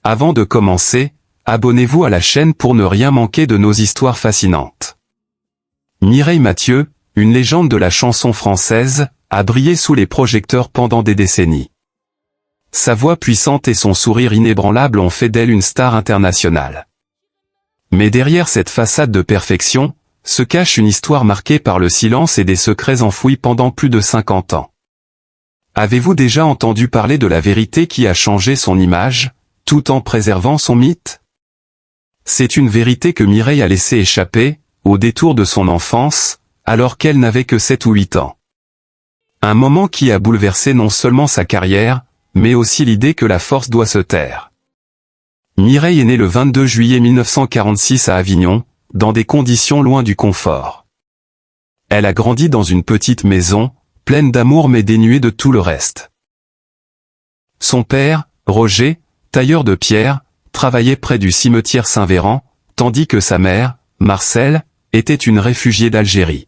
Avant de commencer, abonnez-vous à la chaîne pour ne rien manquer de nos histoires fascinantes. Mireille Mathieu, une légende de la chanson française, a brillé sous les projecteurs pendant des décennies. Sa voix puissante et son sourire inébranlable ont fait d'elle une star internationale. Mais derrière cette façade de perfection, se cache une histoire marquée par le silence et des secrets enfouis pendant plus de 50 ans. Avez-vous déjà entendu parler de la vérité qui a changé son image, tout en préservant son mythe? C'est une vérité que Mireille a laissé échapper, au détour de son enfance, alors qu'elle n'avait que 7 ou 8 ans. Un moment qui a bouleversé non seulement sa carrière, mais aussi l'idée que la force doit se taire. Mireille est née le 22 juillet 1946 à Avignon, dans des conditions loin du confort. Elle a grandi dans une petite maison, pleine d'amour mais dénuée de tout le reste. Son père, Roger, tailleur de pierre, travaillait près du cimetière Saint-Véran, tandis que sa mère, Marcelle, était une réfugiée d'Algérie.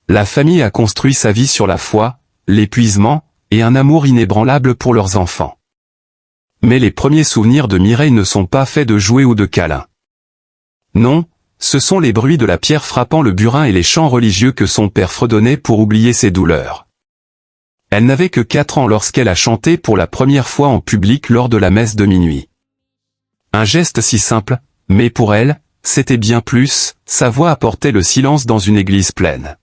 La famille a construit sa vie sur la foi, l'épuisement, et un amour inébranlable pour leurs enfants. Mais les premiers souvenirs de Mireille ne sont pas faits de jouets ou de câlins. Non, ce sont les bruits de la pierre frappant le burin et les chants religieux que son père fredonnait pour oublier ses douleurs. Elle n'avait que 4 ans lorsqu'elle a chanté pour la première fois en public lors de la messe de minuit. Un geste si simple, mais pour elle, c'était bien plus, sa voix apportait le silence dans une église pleine.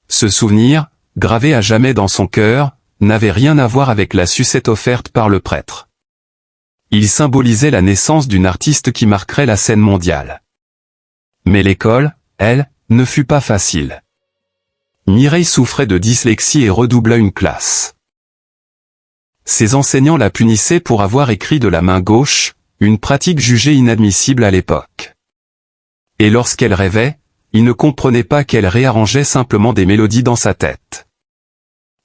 Ce souvenir, gravé à jamais dans son cœur, n'avait rien à voir avec la sucette offerte par le prêtre. Il symbolisait la naissance d'une artiste qui marquerait la scène mondiale. Mais l'école, elle, ne fut pas facile. Mireille souffrait de dyslexie et redoubla une classe. Ses enseignants la punissaient pour avoir écrit de la main gauche, une pratique jugée inadmissible à l'époque. Et lorsqu'elle rêvait, ils ne comprenaient pas qu'elle réarrangeait simplement des mélodies dans sa tête.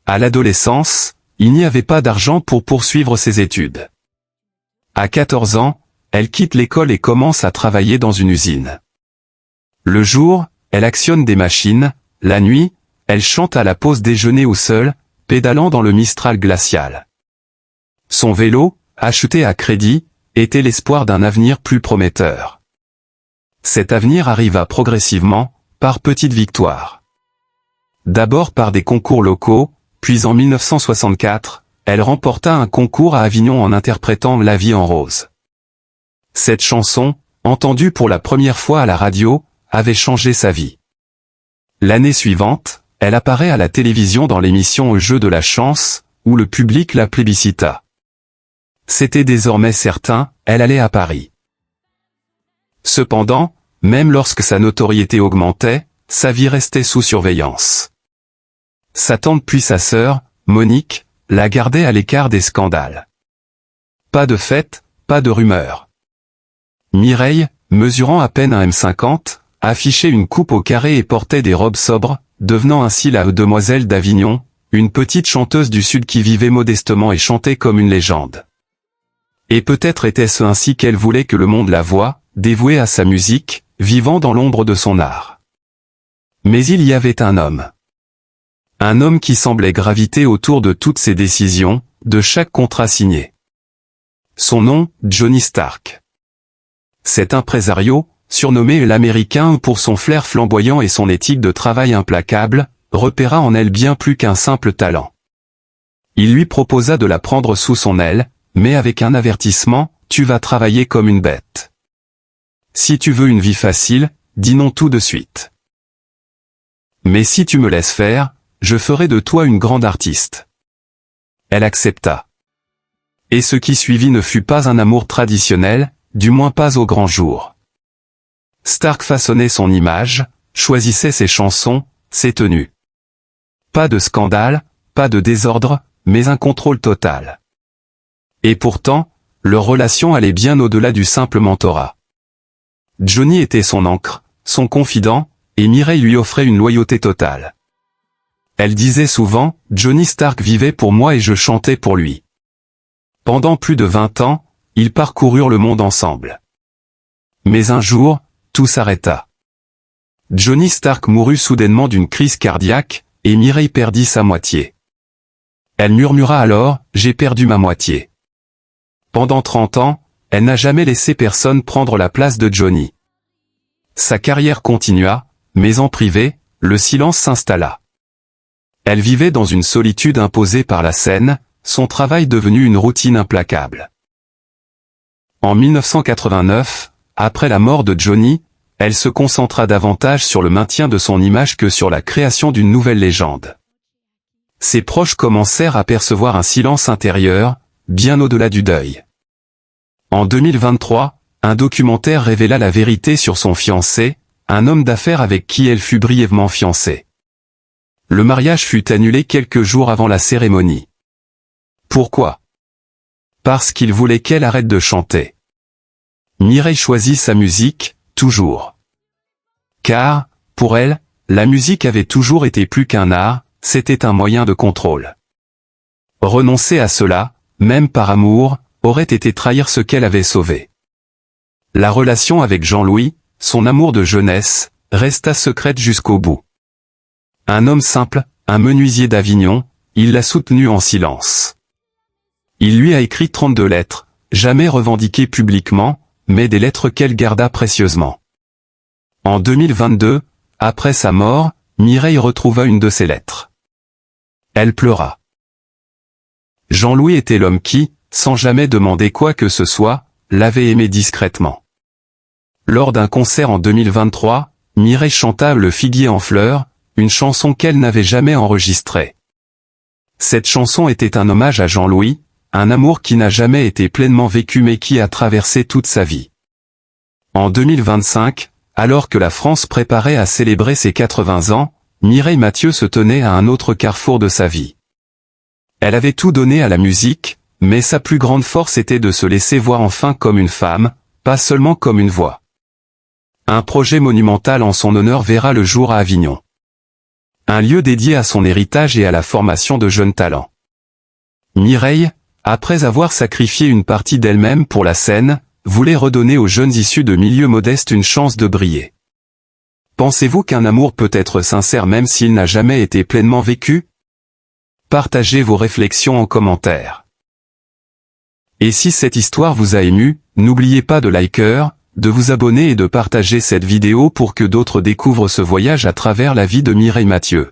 À l'adolescence, il n'y avait pas d'argent pour poursuivre ses études. À 14 ans, elle quitte l'école et commence à travailler dans une usine. Le jour, elle actionne des machines, la nuit, elle chante à la pause déjeuner ou seule, pédalant dans le Mistral glacial. Son vélo, acheté à crédit, était l'espoir d'un avenir plus prometteur. Cet avenir arriva progressivement, par petites victoires. D'abord par des concours locaux, puis en 1964, elle remporta un concours à Avignon en interprétant La vie en rose. Cette chanson, entendue pour la première fois à la radio, avait changé sa vie. L'année suivante, elle apparaît à la télévision dans l'émission Au jeu de la chance, où le public la plébiscita. C'était désormais certain, elle allait à Paris. Cependant, même lorsque sa notoriété augmentait, sa vie restait sous surveillance. Sa tante puis sa sœur, Monique, la gardait à l'écart des scandales. Pas de fête, pas de rumeurs. Mireille, mesurant à peine un m50, affichait une coupe au carré et portait des robes sobres, devenant ainsi la demoiselle d'Avignon, une petite chanteuse du Sud qui vivait modestement et chantait comme une légende. Et peut-être était-ce ainsi qu'elle voulait que le monde la voie, dévouée à sa musique, vivant dans l'ombre de son art. Mais il y avait un homme. Un homme qui semblait graviter autour de toutes ses décisions, de chaque contrat signé. Son nom, Johnny Stark. Cet impresario, surnommé l'Américain pour son flair flamboyant et son éthique de travail implacable, repéra en elle bien plus qu'un simple talent. Il lui proposa de la prendre sous son aile, mais avec un avertissement, tu vas travailler comme une bête. Si tu veux une vie facile, dis non tout de suite. Mais si tu me laisses faire, je ferai de toi une grande artiste. Elle accepta. Et ce qui suivit ne fut pas un amour traditionnel, du moins pas au grand jour. Stark façonnait son image, choisissait ses chansons, ses tenues. Pas de scandale, pas de désordre, mais un contrôle total. Et pourtant, leur relation allait bien au-delà du simple mentorat. Johnny était son ancre, son confident, et Mireille lui offrait une loyauté totale. Elle disait souvent, Johnny Stark vivait pour moi et je chantais pour lui. Pendant plus de 20 ans, ils parcoururent le monde ensemble. Mais un jour, tout s'arrêta. Johnny Stark mourut soudainement d'une crise cardiaque, et Mireille perdit sa moitié. Elle murmura alors, j'ai perdu ma moitié. pendant 30 ans, elle n'a jamais laissé personne prendre la place de Johnny. Sa carrière continua, mais en privé, le silence s'installa. Elle vivait dans une solitude imposée par la scène, son travail devenu une routine implacable. En 1989, après la mort de Johnny, elle se concentra davantage sur le maintien de son image que sur la création d'une nouvelle légende. Ses proches commencèrent à percevoir un silence intérieur, bien au-delà du deuil. En 2023, un documentaire révéla la vérité sur son fiancé, un homme d'affaires avec qui elle fut brièvement fiancée. Le mariage fut annulé quelques jours avant la cérémonie. Pourquoi? Parce qu'il voulait qu'elle arrête de chanter. Mireille choisit sa musique, toujours. Car, pour elle, la musique avait toujours été plus qu'un art, c'était un moyen de contrôle. Renoncer à cela, même par amour, aurait été trahir ce qu'elle avait sauvé. La relation avec Jean-Louis, son amour de jeunesse, resta secrète jusqu'au bout. Un homme simple, un menuisier d'Avignon, il l'a soutenu en silence. Il lui a écrit 32 lettres, jamais revendiquées publiquement, mais des lettres qu'elle garda précieusement. En 2022, après sa mort, Mireille retrouva une de ses lettres. Elle pleura. Jean-Louis était l'homme qui, sans jamais demander quoi que ce soit, l'avait aimé discrètement. Lors d'un concert en 2023, Mireille chanta Le figuier en fleurs, une chanson qu'elle n'avait jamais enregistrée. Cette chanson était un hommage à Jean-Louis, un amour qui n'a jamais été pleinement vécu mais qui a traversé toute sa vie. En 2025, alors que la France préparait à célébrer ses 80 ans, Mireille Mathieu se tenait à un autre carrefour de sa vie. Elle avait tout donné à la musique, mais sa plus grande force était de se laisser voir enfin comme une femme, pas seulement comme une voix. Un projet monumental en son honneur verra le jour à Avignon. Un lieu dédié à son héritage et à la formation de jeunes talents. Mireille, après avoir sacrifié une partie d'elle-même pour la scène, voulait redonner aux jeunes issus de milieux modestes une chance de briller. Pensez-vous qu'un amour peut être sincère même s'il n'a jamais été pleinement vécu? Partagez vos réflexions en commentaire. Et si cette histoire vous a ému, n'oubliez pas de liker, de vous abonner et de partager cette vidéo pour que d'autres découvrent ce voyage à travers la vie de Mireille Mathieu.